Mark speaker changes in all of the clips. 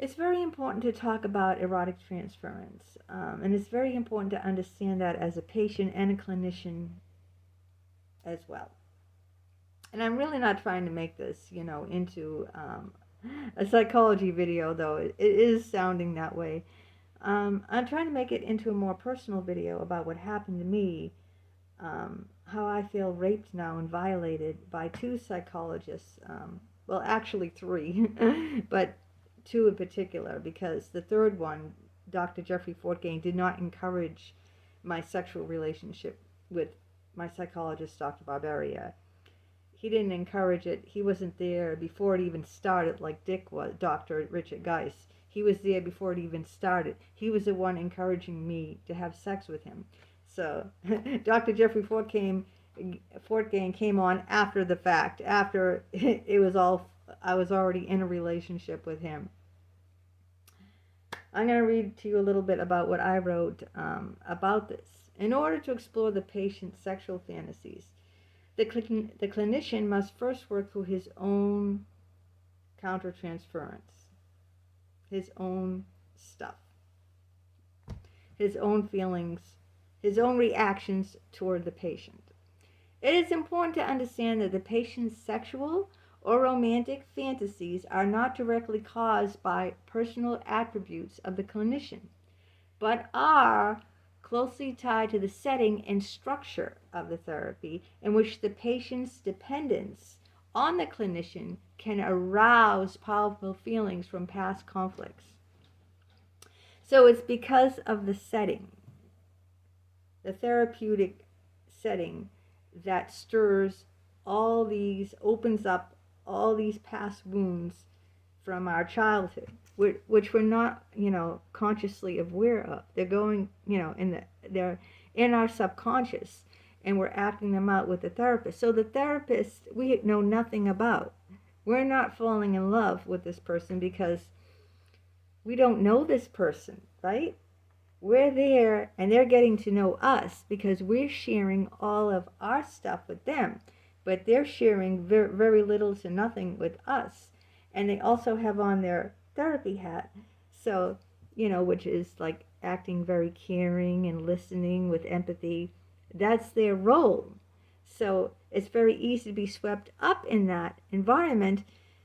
Speaker 1: It's very important to talk about erotic transference, and it's very important to understand that as a patient and a clinician as well. And I'm really not trying to make this, into a psychology video, though it is sounding that way. I'm trying to make it into a more personal video about what happened to me, how I feel raped now and violated by two psychologists. Well, actually three, but two in particular, because the third one, Dr. Jeffrey Fortgain, did not encourage my sexual relationship with my psychologist, Dr. Barberia. He didn't encourage it. He wasn't there before it even started, like Dick was, Dr. Richard Geist. He was there before it even started. He was the one encouraging me to have sex with him. So Dr. Jeffrey Fortgain came on after the fact, after it was all, I was already in a relationship with him. I'm going to read to you a little bit about what I wrote about this. In order to explore the patient's sexual fantasies, the clinician must first work through his own countertransference, his own stuff, his own feelings, his own reactions toward the patient. It is important to understand that the patient's sexual or romantic fantasies are not directly caused by personal attributes of the clinician, but are closely tied to the setting and structure of the therapy, in which the patient's dependence on the clinician can arouse powerful feelings from past conflicts. So it's because of the setting, the therapeutic setting, that stirs all these, opens up all these past wounds from our childhood, which we're not, consciously aware of. They're going, they're in our subconscious, and we're acting them out with the therapist. So the therapist, we know nothing about. We're not falling in love with this person because we don't know this person, right? We're there, and they're getting to know us because we're sharing all of our stuff with them, but they're sharing very, very little to nothing with us. And they also have on their therapy hat, so, which is like acting very caring and listening with empathy. That's their role. So it's very easy to be swept up in that environment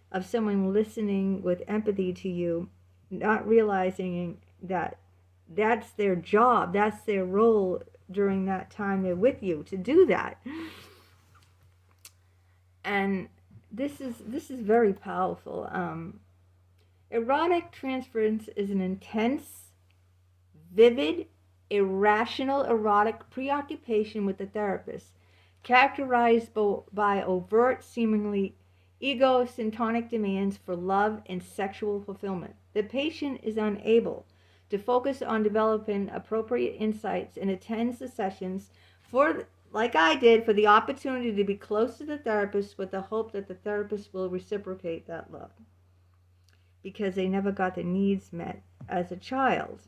Speaker 1: of someone listening with empathy to you, not realizing that that's their job, that's their role during that time they're with you, to do that. And this is very powerful. Erotic transference is an intense, vivid, irrational erotic preoccupation with the therapist, characterized by overt, seemingly egocentric demands for love and sexual fulfillment. The patient is unable to focus on developing appropriate insights and attends the sessions for, like I did, for the opportunity to be close to the therapist with the hope that the therapist will reciprocate that love, because they never got their needs met as a child.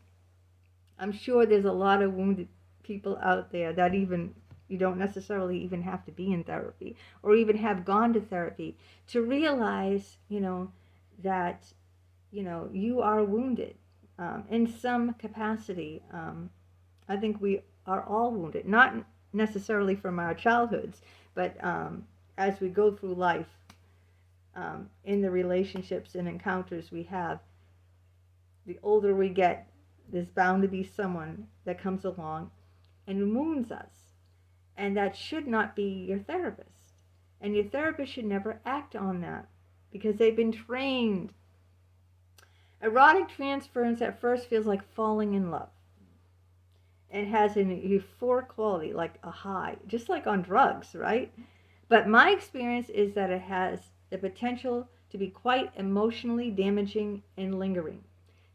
Speaker 1: I'm sure there's a lot of wounded people out there that even, you don't necessarily even have to be in therapy or even have gone to therapy to realize, that, you are wounded in some capacity. I think we are all wounded, not necessarily from our childhoods, but as we go through life, in the relationships and encounters we have, the older we get, there's bound to be someone that comes along and wounds us. And that should not be your therapist. And your therapist should never act on that because they've been trained. Erotic transference at first feels like falling in love. It has an euphoric quality, like a high, just like on drugs, right? But my experience is that it has the potential to be quite emotionally damaging and lingering.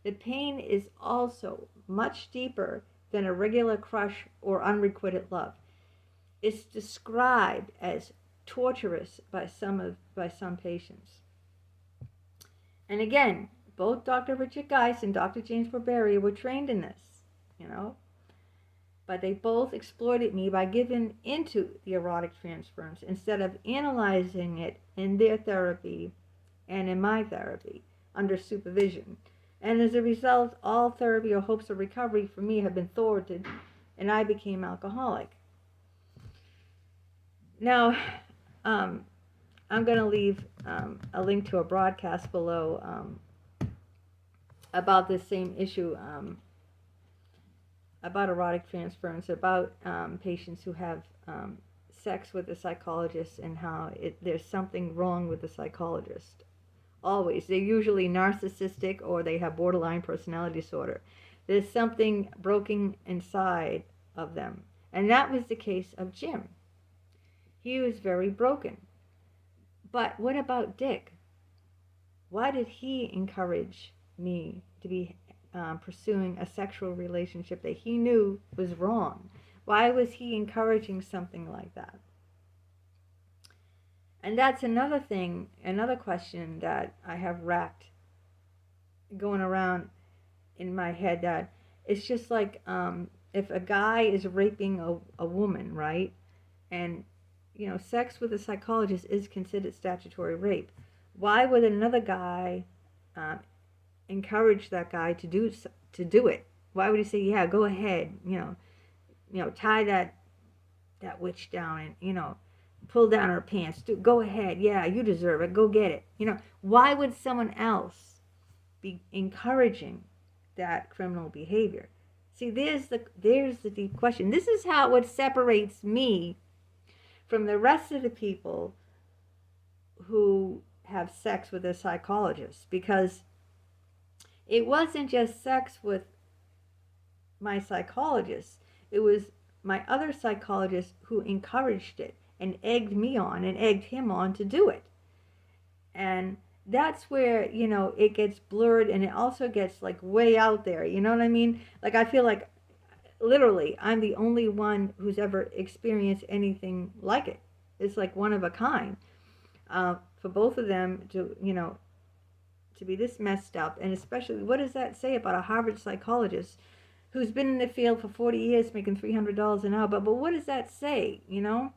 Speaker 1: The pain is also much deeper than a regular crush or unrequited love. It's described as torturous by some patients. And again, both Dr. Richard Geist and Dr. James Barberia were trained in this, but they both exploited me by giving into the erotic transference instead of analyzing it in their therapy and in my therapy under supervision. And as a result, all therapy or hopes of recovery for me have been thwarted, and I became alcoholic. Now, I'm going to leave a link to a broadcast below about this same issue, about erotic transference, about patients who have sex with a psychologist and how there's something wrong with the psychologist. Always. They're usually narcissistic or they have borderline personality disorder. There's something broken inside of them. And that was the case of Jim. He was very broken. But what about Dick? Why did he encourage me to be pursuing a sexual relationship that he knew was wrong? Why was he encouraging something like that? And that's another thing, another question that I have racked going around in my head, that it's just like if a guy is raping a woman, right? And, you know, sex with a psychologist is considered statutory rape. Why would another guy encourage that guy to do it? Why would he say, yeah, go ahead, you know, tie that witch down and, you know, pull down her pants, go ahead, yeah, you deserve it, go get it. You know, why would someone else be encouraging that criminal behavior? See, there's the deep question. This is how it separates me from the rest of the people who have sex with a psychologist, because it wasn't just sex with my psychologist, it was my other psychologist who encouraged it and egged me on and egged him on to do it. And that's where, you know, it gets blurred, and it also gets like way out there, you know what I mean? Like, I feel like literally I'm the only one who's ever experienced anything like it. It's like one of a kind. For both of them to, you know, to be this messed up, and especially, what does that say about a Harvard psychologist who's been in the field for 40 years making $300 an hour? But what does that say, you know?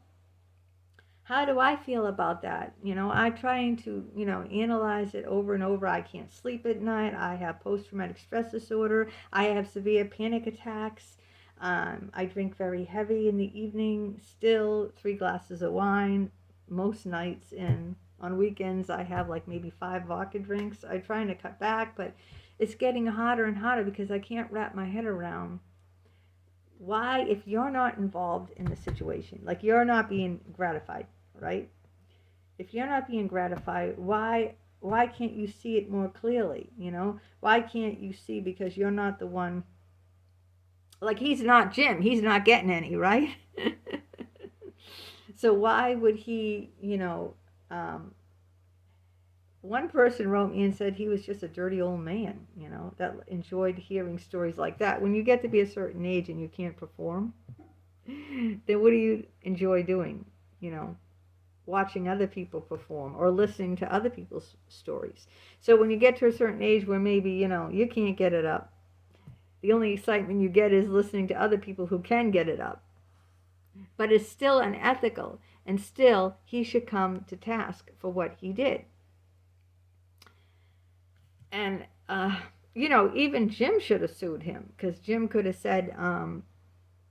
Speaker 1: How do I feel about that? You know, I'm trying to, you know, analyze it over and over. I can't sleep at night. I have post-traumatic stress disorder. I have severe panic attacks. I drink very heavy in the evening, still 3 glasses of wine most nights, and on weekends I have like maybe 5 vodka drinks. I'm trying to cut back, but it's getting harder and harder because I can't wrap my head around why, if you're not involved in the situation, like you're not being gratified, right? If you're not being gratified, why can't you see it more clearly, you know? Why can't you see, because you're not the one, like he's not Jim, he's not getting any, right? So why would he, you know, one person wrote me and said he was just a dirty old man, you know, that enjoyed hearing stories like that. When you get to be a certain age and you can't perform, then what do you enjoy doing, you know? Watching other people perform or listening to other people's stories. So when you get to a certain age where maybe, you know, you can't get it up, the only excitement you get is listening to other people who can get it up. But it's still unethical, and still he should come to task for what he did. And, you know, even Jim should have sued him, because Jim could have said,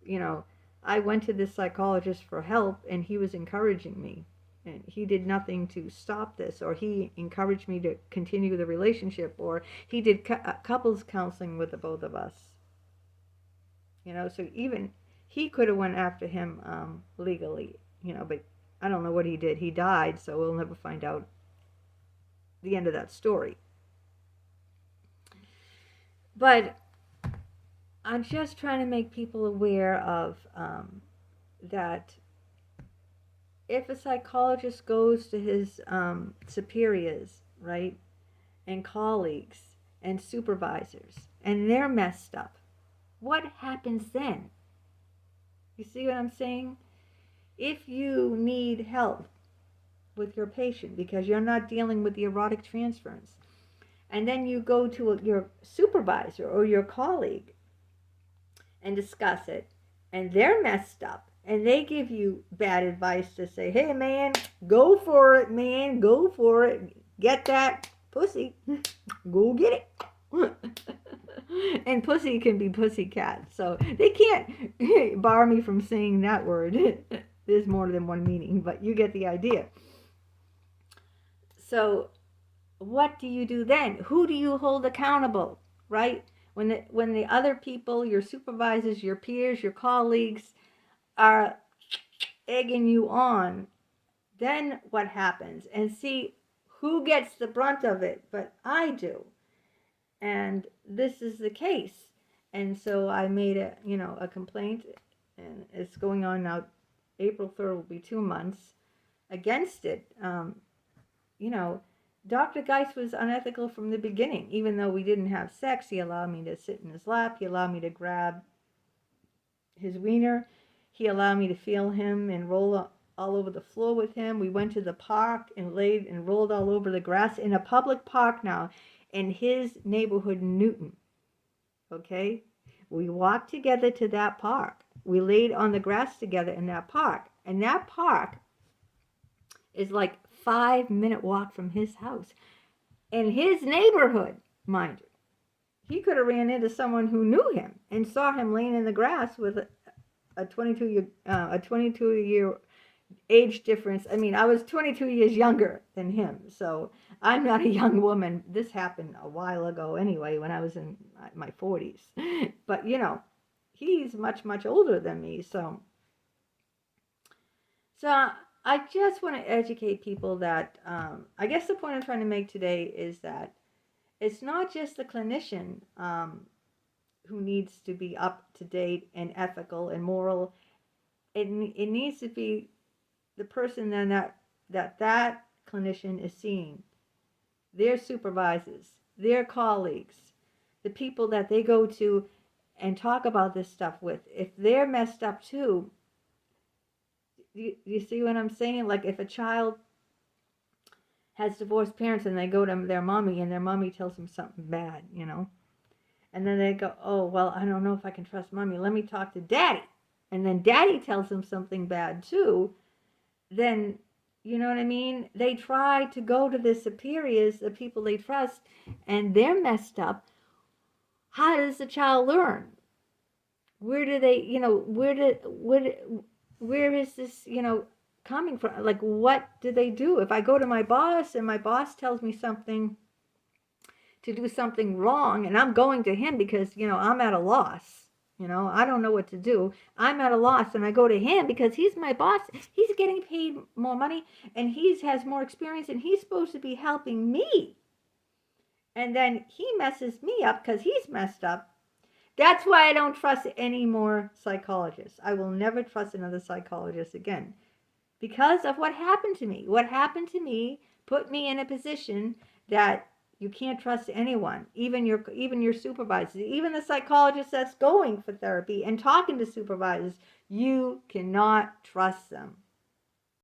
Speaker 1: you know, I went to this psychologist for help and he was encouraging me. And he did nothing to stop this, or he encouraged me to continue the relationship, or he did couples counseling with the both of us. You know, so even he could have went after him legally, you know, but I don't know what he did. He died, so we'll never find out the end of that story. But I'm just trying to make people aware of that if a psychologist goes to his superiors, right, and colleagues and supervisors, and they're messed up, what happens then? You see what I'm saying? If you need help with your patient because you're not dealing with the erotic transference, and then you go to your supervisor or your colleague and discuss it, and they're messed up, and they give you bad advice to say, hey man, go for it, man, go for it, get that pussy, go get it. And pussy can be pussycat. So they can't bar me from saying that word. There's more than one meaning, but you get the idea. So what do you do then? Who do you hold accountable, right? When the other people, your supervisors, your peers, your colleagues are egging you on, then what happens? And see who gets the brunt of it, but I do. And this is the case. And so I made a complaint, and it's going on now. April 3rd will be 2 months against it. You know, Dr. Geist was unethical from the beginning. Even though we didn't have sex, he allowed me to sit in his lap. He allowed me to grab his wiener. He allowed me to feel him and roll all over the floor with him. We went to the park and laid and rolled all over the grass in a public park now in his neighborhood, Newton. Okay? We walked together to that park. We laid on the grass together in that park. And that park is like 5-minute walk from his house. In his neighborhood, mind you. He could have ran into someone who knew him and saw him laying in the grass with a 22-year age difference. I mean, I was 22 years younger than him, so I'm not a young woman. This happened a while ago anyway, when I was in my 40s. But, he's much, much older than me, so I just want to educate people that, I guess the point I'm trying to make today is that it's not just the clinician who needs to be up to date and ethical and moral. It needs to be the person then that clinician is seeing, their supervisors, their colleagues, the people that they go to and talk about this stuff with. If they're messed up too, you see what I'm saying? Like if a child has divorced parents and they go to their mommy and their mommy tells them something bad, and then they go, oh, well, I don't know if I can trust mommy. Let me talk to daddy. And then daddy tells them something bad too. Then, you know what I mean? They try to go to the superiors, the people they trust, and they're messed up. How does the child learn? Where do they, where is this, coming from? Like, what do they do? If I go to my boss and my boss tells me something to do something wrong, and I'm going to him because, I'm at a loss. I don't know what to do. I'm at a loss, and I go to him because he's my boss. He's getting paid more money, and he has more experience, and he's supposed to be helping me. And then he messes me up because he's messed up. That's why I don't trust any more psychologists. I will never trust another psychologist again because of what happened to me. What happened to me put me in a position that you can't trust anyone, even your supervisors, even the psychologist that's going for therapy and talking to supervisors. You cannot trust them.